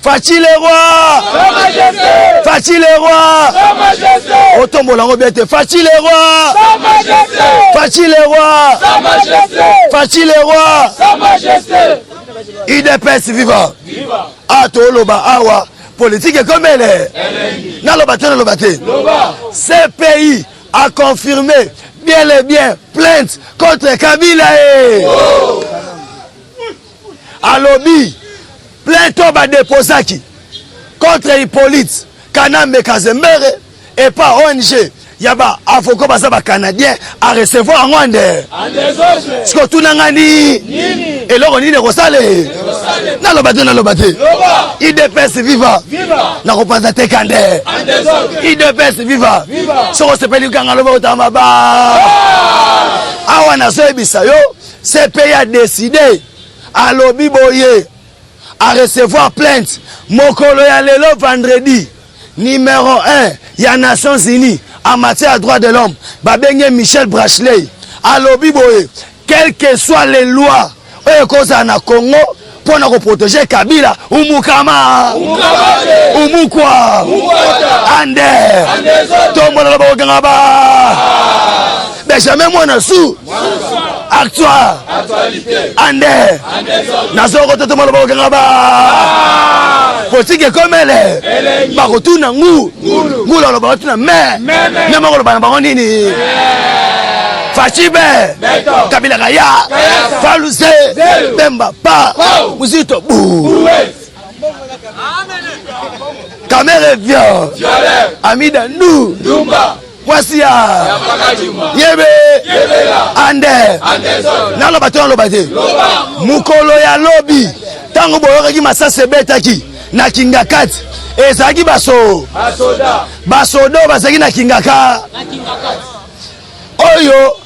Fachi le roi. Fachi le roi. Otombolango biete. Fachi le roi. Fachi le roi. Fachi le roi. IDPS viva. Ato loba awa. Politique comme elle est. Nalobate. Ce pays a confirmé bien et bien plainte contre Kabila. Alobi. Plainte va déposer contre Hippolyte Kanambe Kazemere et pas ONG. Il y a des avocats canadiens à recevoir en Rwanda. Ce que tout le monde dit, et là on dit que c'est Nalobate. IDPS viva. Na représenter Kandé. IDPS viva. Ce qu'on s'appelle Kangaloba Otamaba. Awana Sebisayo, ce pays a décidé à Lobi Boye à recevoir plainte. Mokolo ya lelo vendredi numéro 1 ya Nations Unies en matière de droits de l'homme. Babenge Michel Bachelet à Lobi Boye, quelles que soient les lois na Congo pour nous protéger Kabila Umukama Umukwa Ande Tombola la Bogangaba Benjamin Mouanassou Actualité Ande Nazoro Tombola la Bogangaba politique comme elle est Bakotuna Ngou Ngula la Bakotuna mais même on le banini Fachibe, Kabila Gaya, Falouze, Bemba Pa, Mouzito Bou, Kamere Vio, Amida Nou, Wasia, Yebe, Ande, Nalobato Lobate, Mukolo ya Lobi, Tango Boyoki Massa Sebetaki, na Kingakat, Ezagi Baso, Basodo Basagi na Kingaka, Oyo.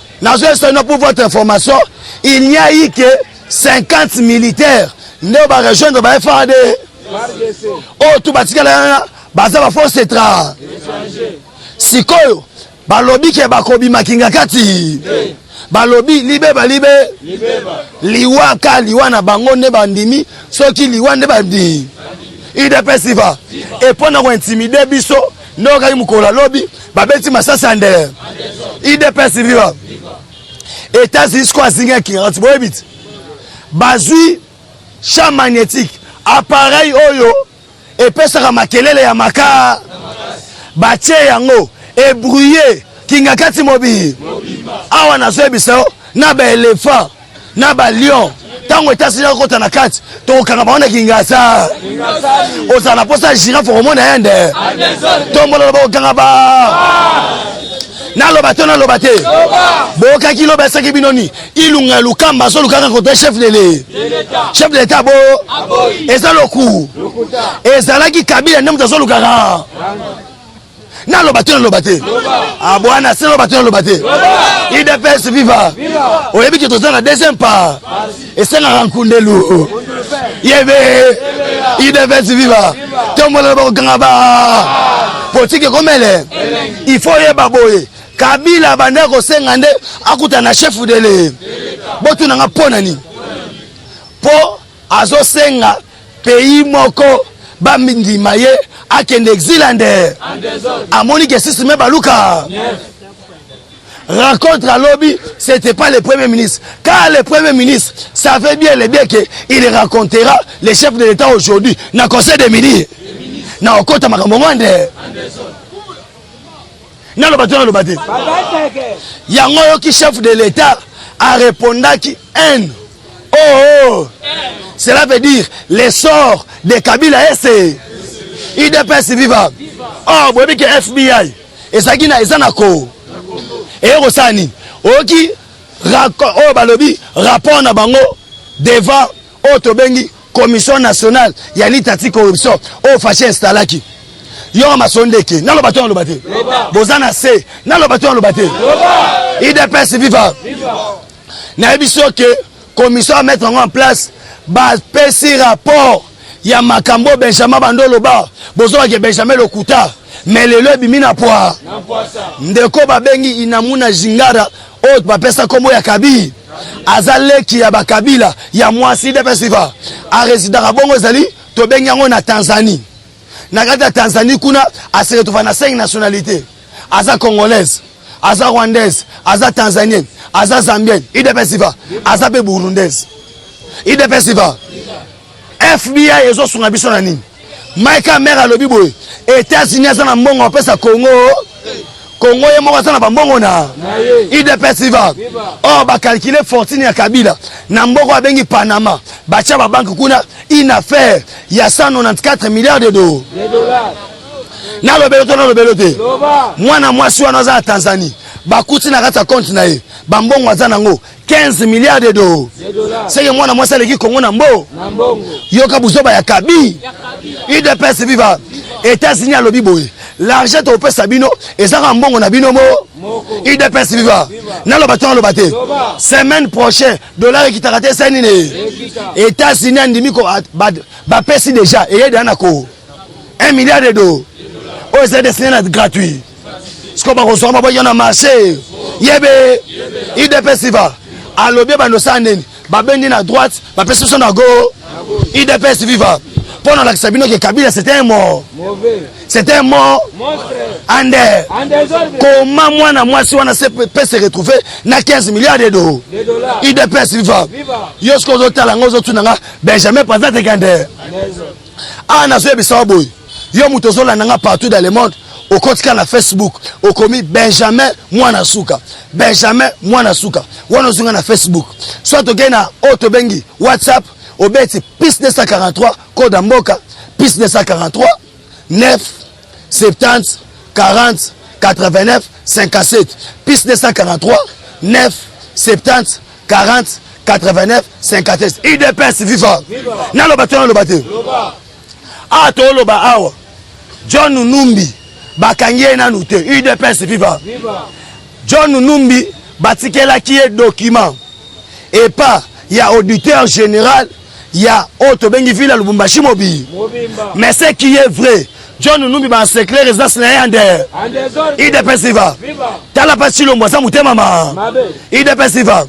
Pour votre information, il n'y a eu que 50 militaires ne va rejoindre le FAD. Oh, tout batika baza ba force étrangère. Sikoyo, balobi ke bakobi makinga kati. Balobi libe liwaka liwana bango ne bandimi, soki liwana bandi. IDPS viva. Et pendant intimider biso, no ka mukola lobi, babeti masasa ndere. IDPS viva. États-Unis quoi zinga qui rentre boyebit. Bazui champ magnétique, appareil oyo et pesa makelele ya maka. Bache yango et brouillé kingakati mobi. Awa na zoebisa na ba éléphant, na ba lion. Tango États-Unis kota na kati, to kanga baona kingasa. Osana posa girafe au monde ende. Tombola ba kanga ba. Nalobate boka kilo besaki binoni ilunga lukamba so lukanga contre chef de l'état bo ezaloku ezalaki Kabila ndem so lukanga nalobate abwana se lobate IDPS viva oyebi ki tozana deuxième part esenga rankundelu yebe IDPS viva tombola ba kanga ba politique comme elle il faut yeba boye Kabila banda ko sengande akuta na chef de l'État. Botu nanga pona ni. Po azo senga pays moko ba mindimaye akende exilande. Amoni ke sisi me baluka. Rencontre à lobby, c'était pas le premier ministre. Car le premier ministre savait bien qu'il rencontrera les chefs de l'État aujourd'hui dans le conseil des ministres. Na okota makamongwande. Nalobate. Yango yoki chef de l'État a répondu qui haine. Oh. Cela veut dire les sorts de Kabila SE. IDPS viva. Oh, bobi ke FBI. Ezaki na ezanako. Et Rosani. Oki balobi rapport na bango devant Otobengi commission nationale ya litati corruption au fâché installaki. Yoma masondeke nalobate bozana se nalobate IDPS viva na ebiso que commission à mettre en place ba pesi rapport ya makambo Benjamin Bandolo ba bozo ke Benjamin Lokuta mais le lobi mina poa ndeko babengi inamuna jingara o ba pesa kombo ya Kabi azaleki ya bakabila ya mwasi IDPS viva a résident bongo zali to bengi yango na Tanzanie na kati ya Tanzanie kuna se retrouve na 5 nationalités aza congolaise aza rwandaise aza tanzanienne aza zambienne idepesiva aza pe burundaise idepesiva FBI ezo sunga biso na nini Maïka mère alobi boye États-Unis aza na mbongo apesa Congo Congo ye moko aza na bambongo na idepesiva ba calculer fortune ya Kabila na mboko abengi Panama bacha ba banque kuna une affaire ya 194 milliards de dollars na lobelo te mwana mwasi wana aza na Tanzanie bakuti na kata compte na ye bambongo aza nango 15 milliards de dollars seke mwana mwasi aleki Congo na mbongo yoka buzoba ya Kabi IDPS viva États-Unis alobi boye l'argent to pesa bino ezaka mbongo na bino mo IDPS viva na loba te semaine prochaine dollar ekitaka te seni ne États-Unis andimi ko ba pesi déjà et yeda nako 1 milliard de dollars oh c'est destiné gratuit ce qu'on va recevoir ba yana marché yebe IDPS viva alobi bando saneni ba bendi na droite ba pesi so na gauche IDPS viva pendant la Sabino que Kabila c'était un mort mauvais c'était un mort ande comment moi na moi si on a peut se retrouver na 15 milliards de dollars IDPS viva yosko zotala ngozo tunanga Benjamin Pazate Kande na zo bisa boy yo mutozo la nanga partout dans le monde au kotika na Facebook au komi Benjamin Mwana Suka Benjamin Mwana Suka wana zunga na Facebook soit ogena otobengi WhatsApp au bête piste 243 code Mboka piste 243 9 70 40 89 57 piste 243 9 70 40 89 57 IDPS viva na lobate to loba awa John Numbi bakangie na nute IDPS viva John Numbi batikela qui est document et pas il y a auditeur général il y a autre bengi villa Lubumbashi mobi mais ce qui est vrai John Numbi ba secret résidence na yande IDPS viva tala pasi lo mbosa mutema ma IDPS viva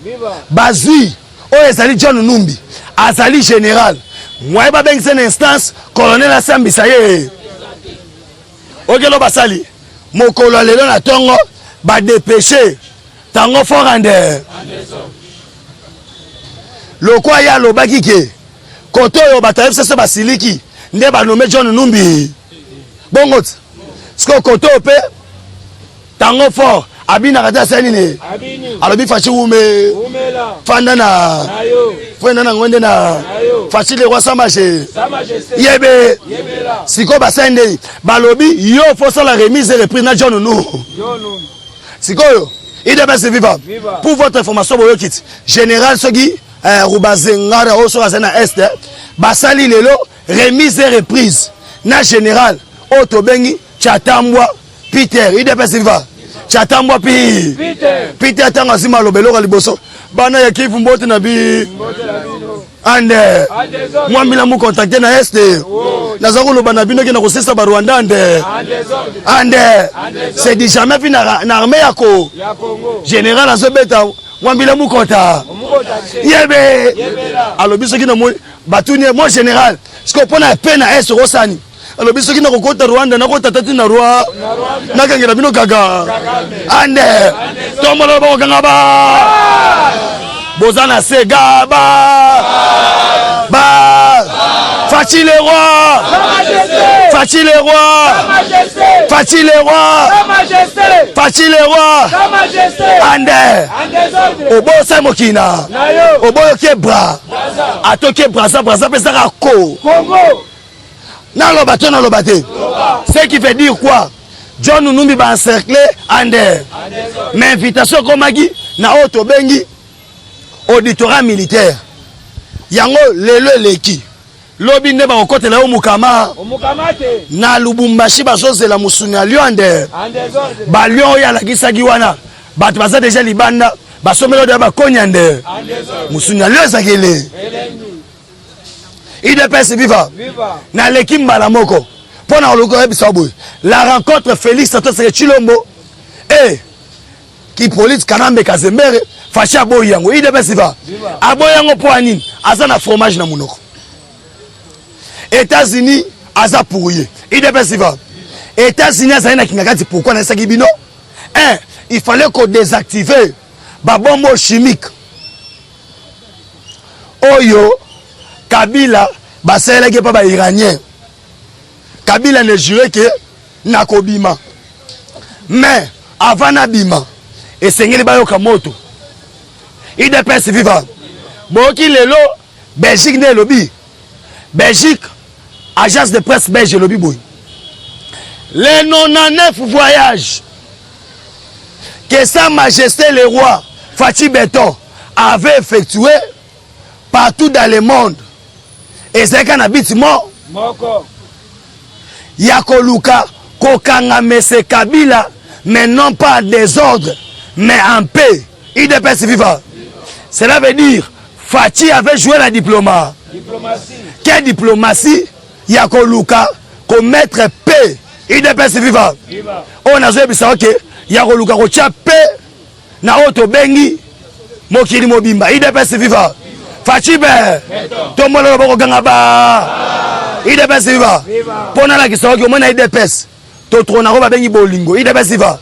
bazui o ezali John Numbi azali général moi ba bengi une instance colonel Asambi ça y est okelo basali mokolo lelo na tongo ba dépêcher tango forande lokwa ya lobaki ke koto yo bataye sese basiliki nde ba nommé John Numbi bongot sko koto pe tango fort abina kata seni ne alobi fachi umela fanda na ngwende na fachi le roi samaje yebe siko basende balobi yo faut la remise et reprise na John Numbi siko yo IDPS viva pour votre information boyo kit général Sogi Rubazengara oso azana est basali lelo remise et reprise na général otobengi Chatambwa Peter IDPS viva Chatambwa Peter tanga sima lobelo ka liboso bana ya kivu mbote na bi ande moi mila mu contacter na est nazako loba na bino ke na kosesa ba Rwanda ande c'est dit jamais fi na armée ya Congo général azobeta moi mila mu kota yebe alobi soki na mo batuni moi général ce qu'on a peine à est rosani alobi soki na kokota Rwanda na kota tati na roi na kangela bino gaga ande tomolo ba kanga ba bozana sega ba Fachi le roi Fachi le roi Fachi le roi Fachi le roi ande obo sa mokina obo ke bra atoke braza pesa ka Congo na lobate ce qui veut dire quoi John Numbi ba encercler ande mais invitation komaki na auto bengi auditorat militaire yango lelo leki lobi nde ba okotela omukama na Lubumbashi bazozela musuna Lionde ba Lion ya lakisaki wana bato baza déjà libanda basomelo de ba konyande musuna Lion zakele IDPS viva na leki mbala moko pona oloko ebisa boy la rencontre Félix Santos Chilombo et qui police Kanambe Kazembere facha boy yango IDPS viva aboyango po anini azana fromage na munoko États-Unis aza pourrier. IDPS va. États-Unis aza na kingakati pourquoi na sakibino? Il fallait qu'on désactive ba bombe chimique. Oyo Kabila ba seleke pa ba iranien. Kabila ne jure que nakobima. Mais avant nabima et sengeli ba yoka moto. IDPS viva. Boki lelo Belgique ne lobby. Belgique agence de presse belge lobby boy. Les 99 voyages que Sa Majesté le roi Fachi Beton avait effectué partout dans le monde. Et c'est qu'un habitement Yakoluka Kokanga Mese Kabila, mais non pas en désordre, mais en paix. IDPS viva. Cela veut dire Fachi avait joué la diplomatie. Quelle diplomatie? Yakoluka commettre paix. IDPS viva. On a joué ok. Yakoluka kocha paix na auto bengi mokili mobimba. IDPS viva. Fachi be. Tomolo boko ganga ba. IDPS viva. Pona la kisa ok omona IDPS. To trona ko ba bengi bolingo. IDPS viva.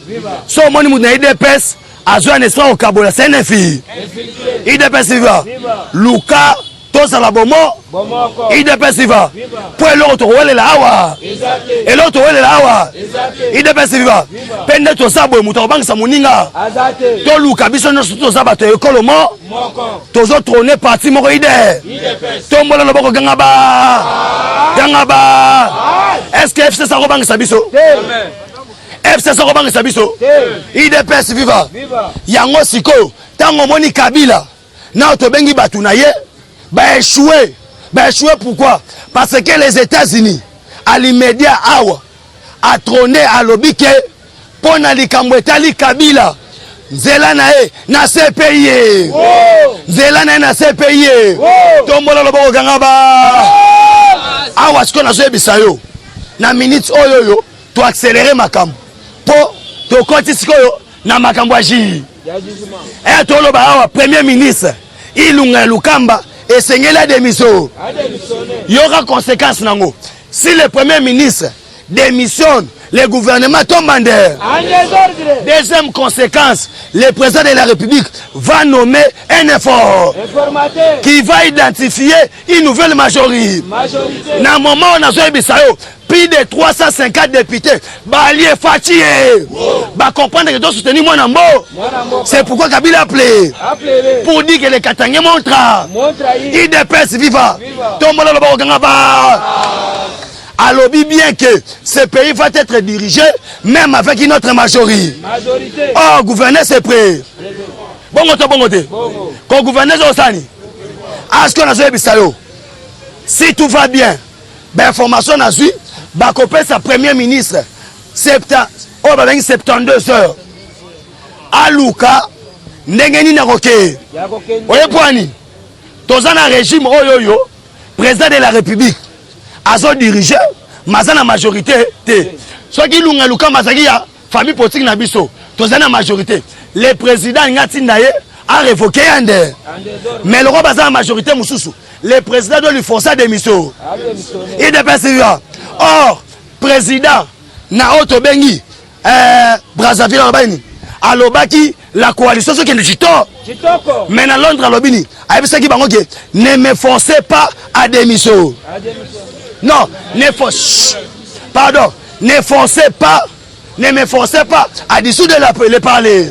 So moni mu na IDPS azo un espoir au Kabola, c'est une fille. IDPS viva. Luka tosa la bomo. IDPS viva. Pour l'autre wele la awa. Et l'autre wele la awa. IDPS viva. Pende to sabo muta bang sa muninga. To Luka biso no to saba to ekolo mo. Tozo trôner parti moko ide. To mbola lo boko ganga ba. Ganga ba. Est-ce que FC sa bang sa biso? Amen. FC sa bang sa biso. IDPS viva. Yango siko tango moni Kabila na to bengi batu na ye ba échoué. Ba échoué pourquoi? Parce que les États-Unis à l'immédiat awa a trôné à lobike pona likambo etali Kabila nzela na e na CPI. Nzela na e na CPI. Tombola loboko ganga ba. Awa siko na zo bisayo. Na minutes oyo yo to accélérer makambo. Po to konti siko yo na makambo aji. Et tolo ba awa premier ministre Ilunga Lukamba et sengeli la démission. Il y aura conséquence nango. Si le premier ministre démissionne, le gouvernement tombe en dehors. Deuxième conséquence, le président de la République va nommer un effort qui va identifier une nouvelle majorité. Dans le moment où on a joué Bissayo, plus de 350 députés, Balié Fachi, va comprendre que doit soutenir mon ambo. C'est pourquoi Kabila a appelé pour dire que les Katangais montrent. IDPS viva. Tombola le Boganga. Alors bien que ce pays va être dirigé même avec une autre majorité. Oh, gouverner c'est prêt. Bongote. Quand gouverner c'est Osani. Est-ce qu'on a joué Bissayo? Si tout va bien, ben information a su, bah copier sa premier ministre 72 heures. Aluka ndengeni na roké. Oye poani. Tozana régime oyoyo, président de la République. Azo diriger, mazana majorité té. Soit qui lunga luka mazaki ya famille politique na biso. Tozana majorité. Le président ngati ndaye a révoqué ande. Mais le roi bazana majorité mususu. Le président doit lui forcer à démission. Il dépêche. Or, président na auto bengi Brazzaville alobani alobaki la coalition ce qui est Chitoko. Mais na Londres alobini ayebisaki bango ke ne me forcez pas à démission. Non, ne forcez pardon, ne forcez pas, ne me forcez pas à dissoudre le parler.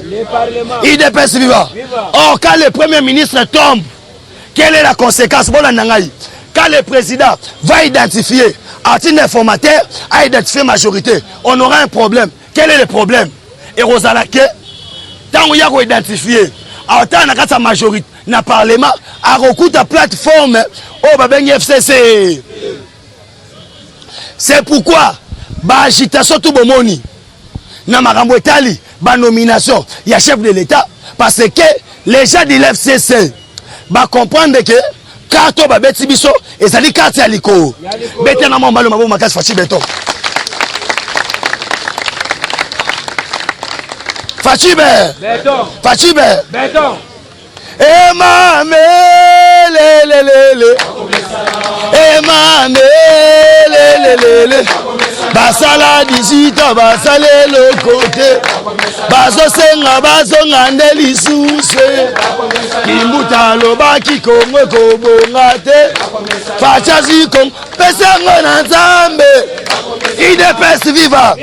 Il dépêche vivant. Or, quand le premier ministre tombe, quelle est la conséquence? Bon, quand le président va identifier à titre informateur, à identifier majorité, on aura un problème. Quel est le problème? Et Rosalake, tant qu'on y a identifié, à tant que sa majorité, na parlement, à recours de plateforme, au Babeng FCC. C'est pourquoi, bah, agitation tout bon moni, na marambo etali, bah, nomination, il y a chef de l'État, parce que les gens de l'FCC, bah, comprendre que, carte ba beti biso ezali carte ya liko bete na mambalo mabo makasi Fachi Beton Fachi Beton e ma me le Emame lelelele basala 18 basale le côté bazo senga bazo ngande lisuse kimbuta lobaki kongo kobongate fachazi kom pesengo na nzambe IDPS viva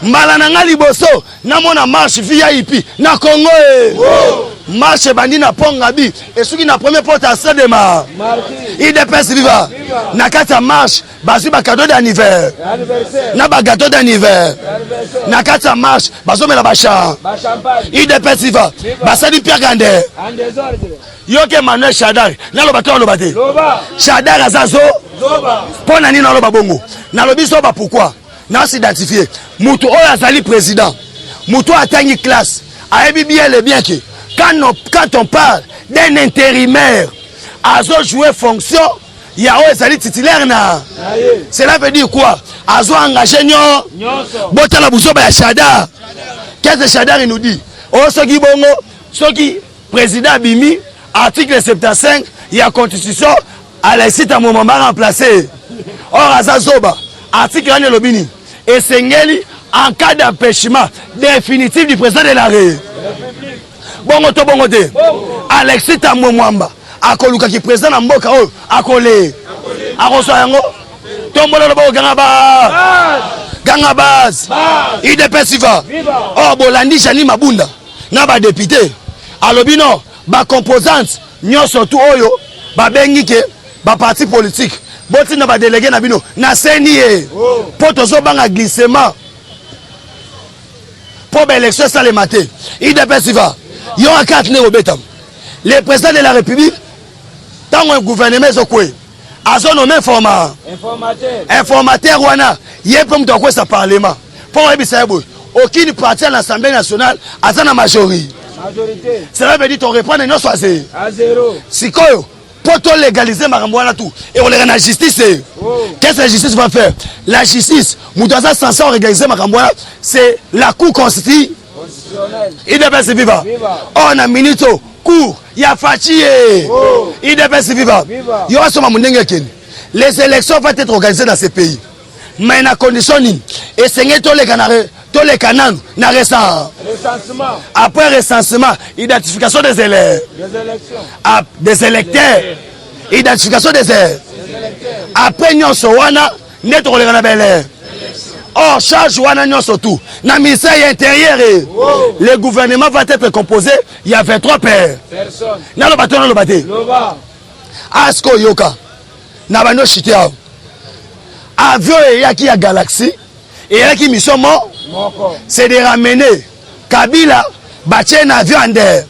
mbala nanga liboso namona marche VIP na Congo marche bandi na Pongabi et soki na premier porte à Sadema IDPS viva na kata marche bazu ba cadeau d'anniversaire na ba gâteau d'anniversaire na kata marche bazo mela ba champagne IDPS viva basali Pierre Gander yoke Manuel Shadar na lo bato lo baté Shadar azazo pona ni na lo babongo na lo biso ba pourquoi na s'identifier mutu oyo azali président mutu atangi classe ayebi bien le bien que quand on parle d'un intérimaire azo jouer fonction ya oyo ezali titulaire na cela veut dire quoi azo engagé botala busoba ya Shadar qu'est-ce que Shadar nous dit o soki bongo soki président bimi article 75 ya constitution à l'incite à mon moment remplacé or azazoba article ane lobini et sengeli en cas d'empêchement définitif du président de la République bongo to bongo te Alexis Tambo Mwamba akoluka ki président na mboka oyo akole akoso yango tombola lo bongo ganga base IDPS viva oh bolandi Jani Mabunda na ba député alobino ba composante nyoso tu oyo ba bengi ke ba parti politique boti na ba délégué na bino na senie poto zo banga glissement pour l'élection ça le matin IDPS viva yo akate ne obetam le président de la République tant un gouvernement zokwe azo nommé informateur wana yepe mtu akwe sa parlement pour ebisa yebo aucune parti à l'Assemblée nationale azana majorité cela veut dire ton reprendre non soit à zéro sikoyo pour légaliser makambo wana tout et on les na justice qu'est-ce que la justice va faire la justice mudaza censé légaliser makambo wana c'est la cour constitutionnelle IDPS viva on a minute cour ya fachi IDPS viva yo asoma munenge keni les élections vont être organisées dans ces pays mais na condition ni et sengé to les canaux na recensement après recensement identification des électeurs identification des après nyonso wana net ko lekana belle or charge wana nyonso tout na ministère intérieur le gouvernement va être composé il y a 23 personnes na lo bato na lo baté asko yoka na bano chité avion yaki ya Galaxy et yaki mission c'est de ramener Kabila bache na avion ander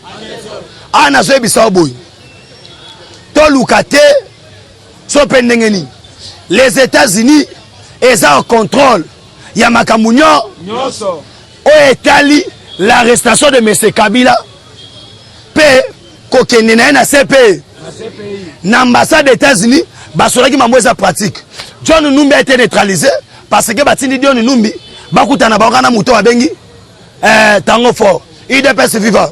ana zo ebisa boy to lukate so pendengeni les États-Unis ils ont contrôle ya makamunyo nyoso o etali l'arrestation de M. Kabila pe kokende na CPI na ambassade des États-Unis basolaki mamweza pratique John Numbi a été neutralisé parce que batindi John Numbi bakutana bakana muto abengi tango fort IDPS viva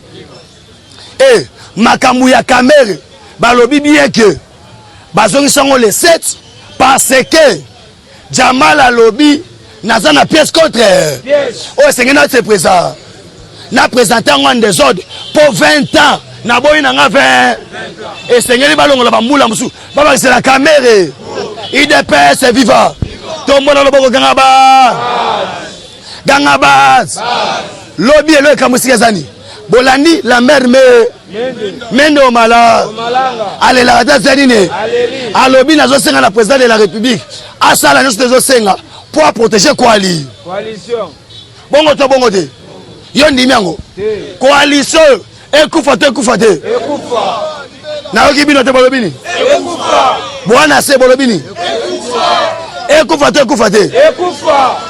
et makamu ya Kamere balobi bien que bazongi sango le 7 parce que Jamal alobi naza na pièce contre oh c'est que c'est présent na présenté en désordre pour 20 ans na boyi na 20 et sengeli balongo la bambula musu baba c'est la caméra IDPS viva tombola loboko ganga bas lobby elo kamusika zani bolandi la mère mendo mala allez la rata zanine alobi nazo senga la président de la République asala nyonso tezo senga pour protéger coalition bongo to bongo te yo ndimi yango coalition ekufa te na oki bino te bolobini bwana se bolobini ekufa te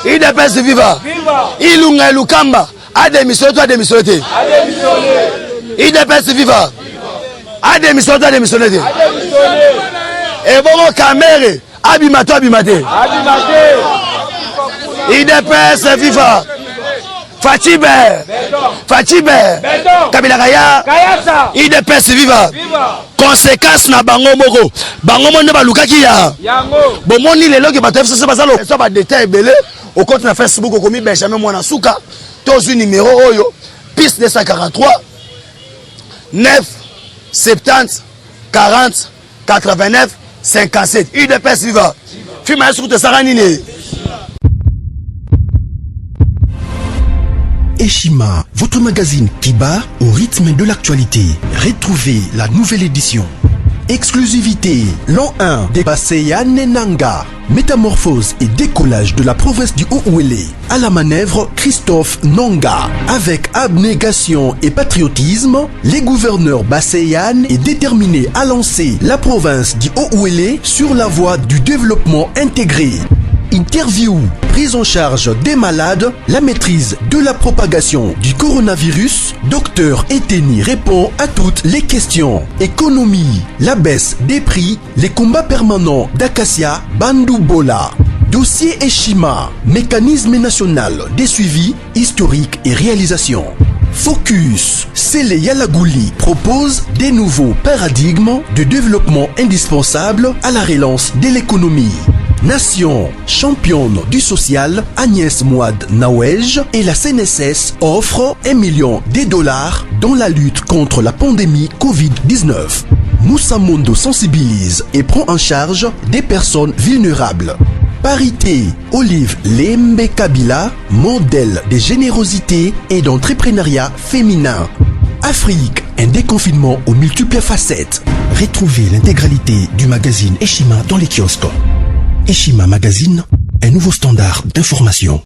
IDPS viva ilunga lukamba adémissionné te IDPS viva adémissionné te et bongo Kamere abimate IDPS viva Fachibe Kabila Kaya IDPS viva conséquence na bango moko bango monde balukaki ya bomoni lelo ke bato FCC bazalo so ba détail belé au compte na Facebook au komi Benjamin Mwana Suka tozu numéro oyo piste 243 9 70 40 89 57 IDPS viva fima sur te saranine. Eshima, votre magazine qui bat au rythme de l'actualité. Retrouvez la nouvelle édition. Exclusivité, l'an 1 des Basseyane Nanga. Métamorphose et décollage de la province du Haut-Ouélé. À la manœuvre, Christophe Nanga. Avec abnégation et patriotisme, les gouverneurs Basseyane est déterminé à lancer la province du Haut-Ouélé sur la voie du développement intégré. Interview, prise en charge des malades, la maîtrise de la propagation du coronavirus. Docteur Eteni répond à toutes les questions. Économie, la baisse des prix, les combats permanents d'Acacia, Bandoubola. Dossier Eshima, mécanisme national des suivis historiques et réalisations. Focus, Sele Yalagouli propose des nouveaux paradigmes de développement indispensables à la relance de l'économie. Nation, championne du social, Agnès Mouad Nawej et la CNSS offrent $1 million dans la lutte contre la pandémie Covid-19. Moussa Mondo sensibilise et prend en charge des personnes vulnérables. Parité, Olive Lembe Kabila, modèle de générosité et d'entrepreneuriat féminin. Afrique, un déconfinement aux multiples facettes. Retrouvez l'intégralité du magazine Eshima dans les kiosques. Eshima Magazine, un nouveau standard d'information.